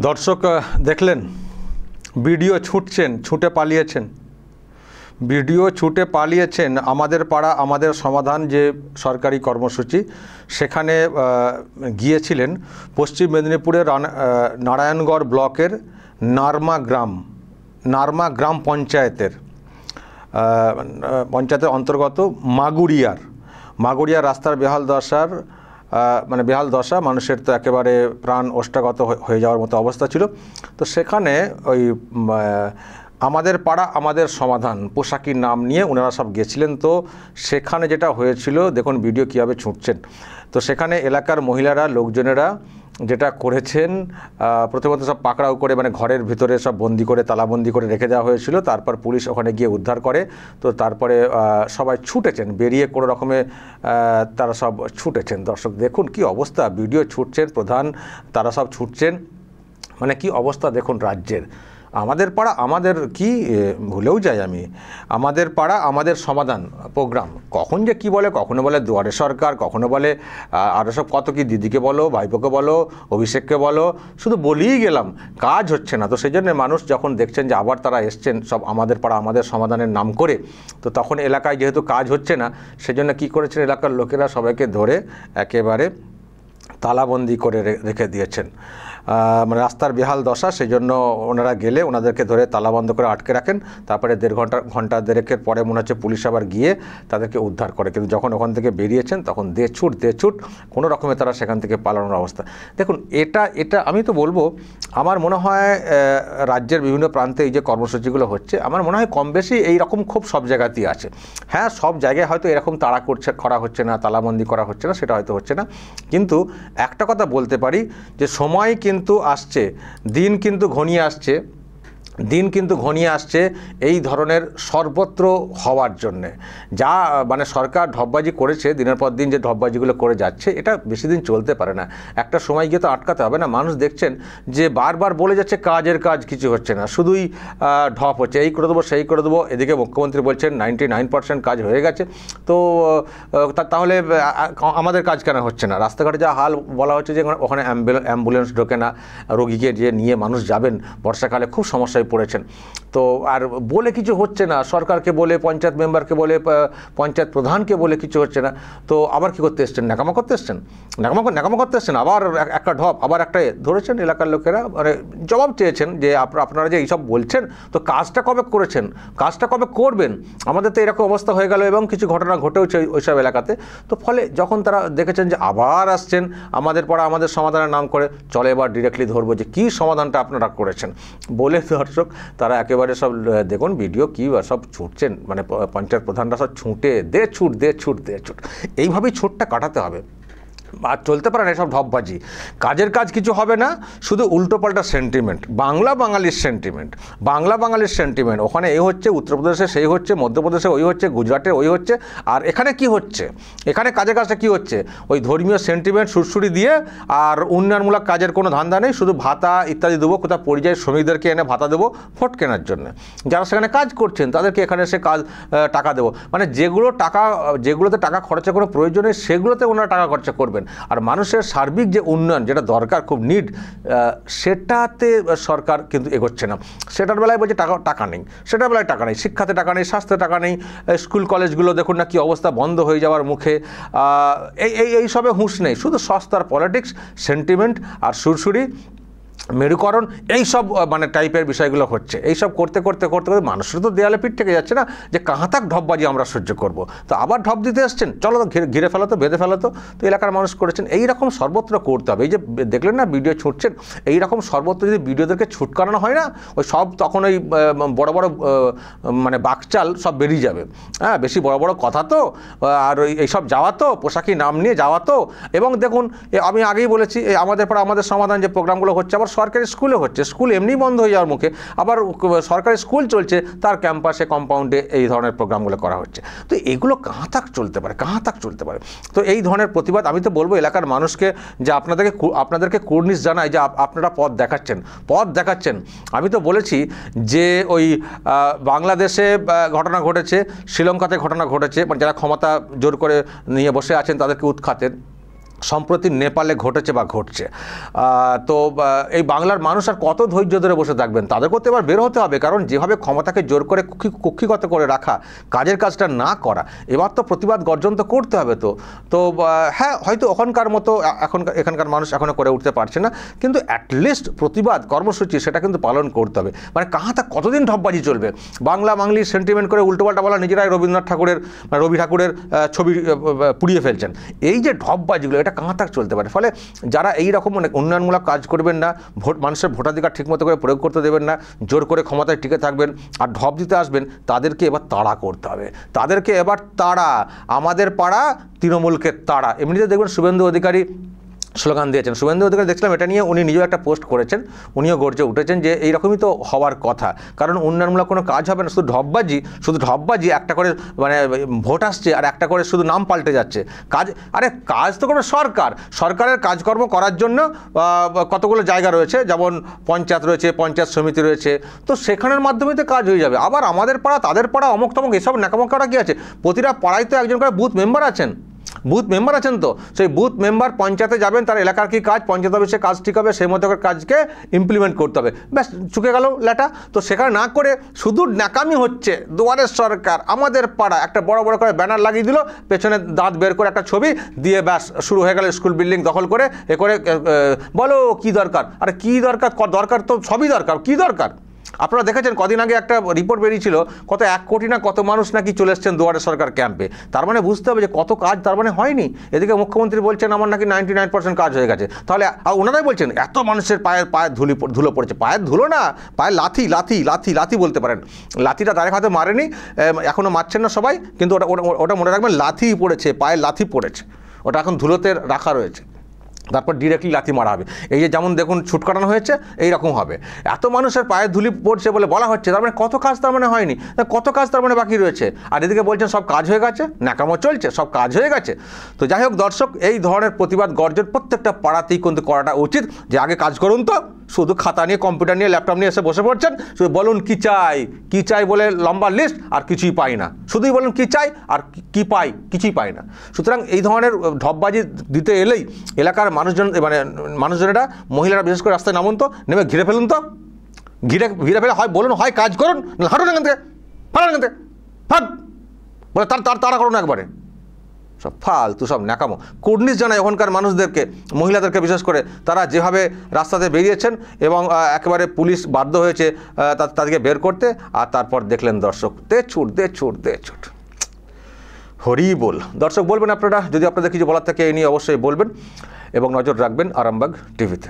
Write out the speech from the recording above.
দর্শক দেখলেন ভিডিও ছুটে পালিয়েছেন আমাদের পাড়া আমাদের সমাধান যে সরকারি কর্মসূচি সেখানে গিয়েছিলেন পশ্চিম মেদিনীপুরের নারায়ণগড় ব্লকের নারমা গ্রাম পঞ্চায়েতের অন্তর্গত মাগুরিয়ার রাস্তার বেহাল দশা মানুষের তো একেবারে প্রাণ ওষ্ঠাগত হয়ে যাওয়ার মতো অবস্থা ছিল। তো সেখানে ওই আমাদের পাড়া আমাদের সমাধান পোশাকির নাম নিয়ে ওনারা সব গেছিলেন। তো সেখানে যেটা হয়েছিল দেখুন ভিডিও কীভাবে ছুটছেন। তো সেখানে এলাকার মহিলারা লোকজনেরা যেটা করেছেন প্রথমত সব পাকড়াও করে ঘরের ভিতরে সব বন্দি করে তালাবন্দি করে রেখে দেওয়া হয়েছিল। তারপর পুলিশ ওখানে গিয়ে উদ্ধার করে। তো তারপরে সবাই ছুটেছেন বেরিয়ে কোনো রকমে তারা সব ছুটেছেন। দর্শক দেখুন কি অবস্থা, ভিডিও ছুটছেন প্রধান, তারা সব ছুটছেন, কি অবস্থা দেখুন রাজ্যের। আমাদের পাড়া আমাদের কি ভুলেও যাই আমি, আমাদের পাড়া আমাদের সমাধান প্রোগ্রাম কখন যে কি বলে, কখনো বলে দুয়ারে সরকার, কখনো বলে আরও সব কত কি, দিদিকে বলো, ভাইপোকে বলো, অভিষেককে বলো, শুধু বলেই গেলাম, কাজ হচ্ছে না। তো সেই জন্য মানুষ যখন দেখছেন যে আবার তারা এসছেন সব আমাদের পাড়া আমাদের সমাধানের নাম করে, তো তখন এলাকায় যেহেতু কাজ হচ্ছে না সেজন্য কি করেছেন এলাকার লোকেরা সবাইকে ধরে একেবারে তালাবন্দি করে রেখে দিয়েছেন। রাস্তার বেহাল দশা, সেই জন্য ওনারা গেলে ওনাদেরকে ধরে তালাবন্ধ করে আটকে রাখেন। তারপরে ঘন্টা দেড়েকের পরে মনে হচ্ছে পুলিশ আবার গিয়ে তাদেরকে উদ্ধার করে। কিন্তু যখন ওখান থেকে বেরিয়েছেন তখন দে ছুট কোনো রকমে তারা সেখান থেকে পালানোর অবস্থা। দেখুন এটা আমি তো বলবো, আমার মনে হয় রাজ্যের বিভিন্ন প্রান্তে এই যে কর্মসূচিগুলো হচ্ছে আমার মনে হয় কম বেশি এইরকম খুব সব জায়গাতেই আছে। হ্যাঁ, সব জায়গায় হয়তো এরকম করা হচ্ছে না, তালাবন্দি করা হচ্ছে না, সেটা হয়তো হচ্ছে না। কিন্তু একটা কথা বলতে পারি যে সময় কিন্তু আসছে, দিন কিন্তু ঘনিয়ে আসছে এই ধরনের সর্বত্র হওয়ার জন্যে। যা সরকার ঢপবাজি করেছে, দিনের পর দিন যে ঢপবাজিগুলো করে যাচ্ছে, এটা বেশি দিন চলতে পারে না। একটা সময় গিয়ে তো আটকাতে হবে না। মানুষ দেখছেন যে বারবার বলে যাচ্ছে কাজ কিছু হচ্ছে না, শুধুই ঢপ হচ্ছে, এই করে দেবো সেই করে দেবো। এদিকে মুখ্যমন্ত্রী বলছেন 99% কাজ হয়ে গেছে। তো তাহলে আমাদের কাজ কেন হচ্ছে না? রাস্তাঘাটে যা হাল বলা হচ্ছে যে ওখানে অ্যাম্বুলেন্স ঢোকে না, রোগীকে যে নিয়ে মানুষ যাবেন বর্ষাকালে খুব সমস্যায় পড়েছেন। তো আর বলে কিছু হচ্ছে না, সরকারকে বলে, পঞ্চায়েত মেম্বারকে বলে, পঞ্চায়েত প্রধানকে বলে কিছু হচ্ছে না। তো আবার কি করতে এসছেন? ন্যাকামা করতে এসছেন। আবার একটা ঢপ, আবার একটা ধরেছেন। এলাকার লোকেরা জবাব চেয়েছেন যে আপনারা যে এইসব বলছেন, তো কাজটা কবে করেছেন, কাজটা কবে করবেন? আমাদের তো এরকম অবস্থা হয়ে গেল এবং কিছু ঘটনা ঘটেওছে ওইসব এলাকাতে। তো ফলে যখন তারা দেখেছেন যে আবার আসছেন আমাদের পাড়া আমাদের সমাধানের নাম করে, চলে এবার ডিরেক্টলি ধরবো যে কী সমাধানটা আপনারা করেছেন বলে দর্শক তারা একেবারে সব দেখুন ভিডিও কী সব ছুটছেন। পঞ্চায়েত প্রধানরা সব ছুটে দে ছুট এইভাবেই ছুটটা কাটাতে হবে। আর চলতে পারে না এসব ঢপবাজি। কাজের কাজ কিছু হবে না, শুধু উল্টোপাল্টা সেন্টিমেন্ট, বাংলার সেন্টিমেন্ট। ওখানে এই হচ্ছে, উত্তরপ্রদেশে সেই হচ্ছে, মধ্যপ্রদেশে ওই হচ্ছে, গুজরাটে ওই হচ্ছে। আর এখানে কি হচ্ছে? এখানে কাজের কাজটা কী হচ্ছে? ওই ধর্মীয় সেন্টিমেন্ট সুরসুরি দিয়ে আর উন্নয়নমূলক কাজের কোনো ধান্দা নেই। শুধু ভাতা ইত্যাদি দেবো, কোথাও পরিযায়ী শ্রমিকদেরকে এনে ভাতা দেবো ভোট কেনার জন্য। যারা সেখানে কাজ করছেন তাদেরকে এখানে সে টাকা দেবো। যেগুলোতে টাকা খরচা কোনো প্রয়োজন নেই সেগুলোতে ওনারা টাকা খরচা করবেন। আর মানুষের সার্বিক যে উন্নয়ন যেটা দরকার, খুব নিড, সেটাতে সরকার কিন্তু এগোচ্ছে না। সেটার বেলায় বলছে টাকা নেই, শিক্ষাতে টাকা নেই, স্বাস্থ্যে টাকা নেই, স্কুল কলেজগুলো দেখুন না কি অবস্থা, বন্ধ হয়ে যাওয়ার মুখে। এইসবে হুঁশ নেই, শুধু সস্তার পলিটিক্স, সেন্টিমেন্ট আর সুরসুরি, মেরুকরণ, এইসব টাইপের বিষয়গুলো হচ্ছে। এইসব করতে মানুষের তো দেয়ালে পিঠ থেকে যাচ্ছে না যে কাহা তাক ঢপবাজি আমরা সহ্য করব। তো আবার ঢপ দিতে আসছেন, চলো তো ঘিরে ফেলাতো, বেঁধে ফেলাতো। তো এলাকার মানুষ করেছেন। এইরকম সর্বত্র করতে হবে। এই যে দেখলেন না ভিডিও ছুটছেন, এইরকম সর্বত্র যদি ভিডিওদেরকে ছুটকানো হয় না, ওই সব তখন ওই বড় বাকচাল সব বেরিয়ে যাবে। হ্যাঁ, বেশি বড় কথা তো, আর এইসব যাওয়া তো, পোশাকি নাম নিয়ে যাওয়া তো। এবং দেখুন আমি আগেই বলেছি, আমাদের পর আমাদের সমাধান যে প্রোগ্রামগুলো হচ্ছে, আবার সরকারি স্কুলে হচ্ছে, স্কুল এমনি বন্ধ হয়ে যাওয়ার মুখে, আবার সরকারি স্কুল চলছে, তার ক্যাম্পাসে কম্পাউন্ডে এই ধরনের প্রোগ্রামগুলো করা হচ্ছে। তো এগুলো কাহা তাক চলতে পারে। তো এই ধরনের প্রতিবাদ আমি তো বলবো এলাকার মানুষকে যে আপনাদেরকে কুর্নিশ জানাই যে আপনারা পথ দেখাচ্ছেন। আমি তো বলেছি যে ওই বাংলাদেশে ঘটনা ঘটেছে, শ্রীলঙ্কাতে ঘটনা ঘটেছে, যারা ক্ষমতা জোর করে নিয়ে বসে আছেন তাদেরকে উৎখাতের। সম্প্রতি নেপালে ঘটেছে বা ঘটছে। তো এই বাংলার মানুষ আর কত ধৈর্য ধরে বসে থাকবেন? তাদেরকেও তো এবার বের হতে হবে, কারণ যেভাবে ক্ষমতাকে জোর করে কুক্ষিগত করে রাখা, কাজের কাজটা না করা, এবার তো প্রতিবাদ গর্জন তো করতে হবে। তো হ্যাঁ, হয়তো ওখানকার মতো এখানকার মানুষ এখনও করে উঠতে পারছে না, কিন্তু অ্যাটলিস্ট প্রতিবাদ কর্মসূচি সেটা কিন্তু পালন করতে হবে। মানে কাহাতা কতদিন ঢপবাজি চলবে? বাংলির সেন্টিমেন্ট করে উল্টোপাল্টা বলা, নিজেরাই রবীন্দ্রনাথ ঠাকুরের রবি ঠাকুরের ছবি পুড়িয়ে ফেলছেন। এই যে ঢপবাজিগুলো, এটা কাহাতা চলতে পারে? ফলে যারা এই রকম উন্নয়নমূলক কাজ করবেন না, মানুষের ভোটাধিকার ঠিকমতো করে প্রয়োগ করতে দেবেন না, জোর করে ক্ষমতায় টিকে থাকবেন আর ঢপ দিতে আসবেন, তাদেরকে এবার তাড়া করতে হবে। তাদেরকে এবার তাড়া, আমাদের পাড়া তৃণমূলকে তাড়া। এমনিতে দেখবেন শুভেন্দু অধিকারী স্লোগান দিয়েছেন। শুভেন্দু অধিকারী দেখছিলাম এটা নিয়ে উনি নিজেও একটা পোস্ট করেছেন, উনিও গর্জে উঠেছেন যে এইরকমই তো হওয়ার কথা, কারণ উন্নয়নমূলক কোনো কাজ হবে না, শুধু ঢপবাজি একটা করে, মানে ভোট আসছে আর একটা করে শুধু নাম পাল্টে যাচ্ছে। কাজ তো কোনো সরকারের কাজকর্ম করার জন্য কতগুলো জায়গা রয়েছে, যেমন পঞ্চায়েত রয়েছে, পঞ্চায়েত সমিতি রয়েছে, তো সেখানের মাধ্যমে তো কাজ হয়ে যাবে। আবার আমাদের পাড়া, তাদের পাড়া, অমুক তমুক এসব ন্যাকামোকাটা কি আছে? প্রতিটা পাড়ায় তো একজন করে বুথ মেম্বার আছেন, তো সেই বুথ মেম্বার পঞ্চায়েতে যাবেন, তার এলাকার কি কাজ, পঞ্চায়েত অফিসে কাজ ঠিক হবে, সেই মতো কাজকে ইমপ্লিমেন্ট করতে হবে। ব্যাস, চুকে গেল লেটা। তো সেখানে না করে শুধু ন্যাকামি হচ্ছে। দুয়ারের সরকার, আমাদের পাড়া, একটা বড় বড় করে ব্যানার লাগিয়ে দিল, পেছনে দাঁত বের করে একটা ছবি দিয়ে, ব্যাস শুরু হয়ে গেল স্কুল বিল্ডিং দখল করে করে বলো কি দরকার? আরে কি দরকার? দরকার তো সবই দরকার, কি দরকার? আপনারা দেখেছেন কদিন আগে একটা রিপোর্ট বেরিয়েছিল, কত 1 কোটি না কত মানুষ নাকি চলে এসছেন দুয়ারে সরকার ক্যাম্পে। তার মানে বুঝতে হবে যে কত কাজ তার মানে হয়নি। এদিকে মুখ্যমন্ত্রী বলছেন আমার নাকি 99% কাজ হয়ে গেছে। তাহলে ওনারাই বলছেন এত মানুষের পায়ের ধুলো পড়েছে। পায়ের ধুলো না, পায়ের লাথি বলতে পারেন। লাথিটা তারেক হাতে মারেনি, এখনও মারছেন না সবাই, কিন্তু ওটা মনে রাখবেন, লাথি পড়েছে, পায়ের লাথি পড়েছে, ওটা এখন ধুলোতে রাখা রয়েছে, তারপর ডিরেক্টলি লাথি মারা হবে। এই যে যেমন দেখুন ছুট কাটানো হয়েছে, এইরকম হবে। এত মানুষের পায়ের ধুলি পড়ছে বলে বলা হচ্ছে, তার মানে কত কাজ তার মানে হয়নি, কত কাজ তার মানে বাকি রয়েছে। আর এদিকে বলছেন সব কাজ হয়ে গেছে, ন্যাকামো চলছে, সব কাজ হয়ে গেছে। তো যাই হোক দর্শক, এই ধরনের প্রতিবাদ গর্জন প্রত্যেকটা পাড়াতেই কিন্তু করাটা উচিত, যে আগে কাজ করুন। তো শুধু খাতা নিয়ে, কম্পিউটার নিয়ে, ল্যাপটপ নিয়ে এসে বসে পড়ছেন, শুধু বলুন কি চাই বলে লম্বা লিস্ট, আর কিছুই পাই না। শুধুই বলুন কি চাই আর কি পাই, কিছুই পাই না। সুতরাং এই ধরনের ঢপবাজি দিতে এলেই এলাকার মানুষজনেরা, মহিলারা বিশেষ করে রাস্তায় নামুন তো, নেমে ঘিরে ফেলুন তো, ঘিরে ফেলে হয় বলুন, হয় কাজ করুন, হাঁটুন এখান থেকে, বলে তারা করুন একবারে। সব ফালতু, সব ন্যাকামো। কুর্নিশ জানায় ওখানকার মানুষদেরকে, মহিলাদেরকে বিশেষ করে, তারা যেভাবে রাস্তাতে বেরিয়েছেন এবং একেবারে পুলিশ বাধ্য হয়েছে তাদেরকে বের করতে। আর তারপর দেখলেন দর্শক, দে ছুট, হরিবোল। দর্শক বলবেন আপনারা, যদি আপনাদের কিছু বলার থাকে এই নিয়ে অবশ্যই বলবেন, এবং নজর রাখবেন আরামবাগ টিভিতে।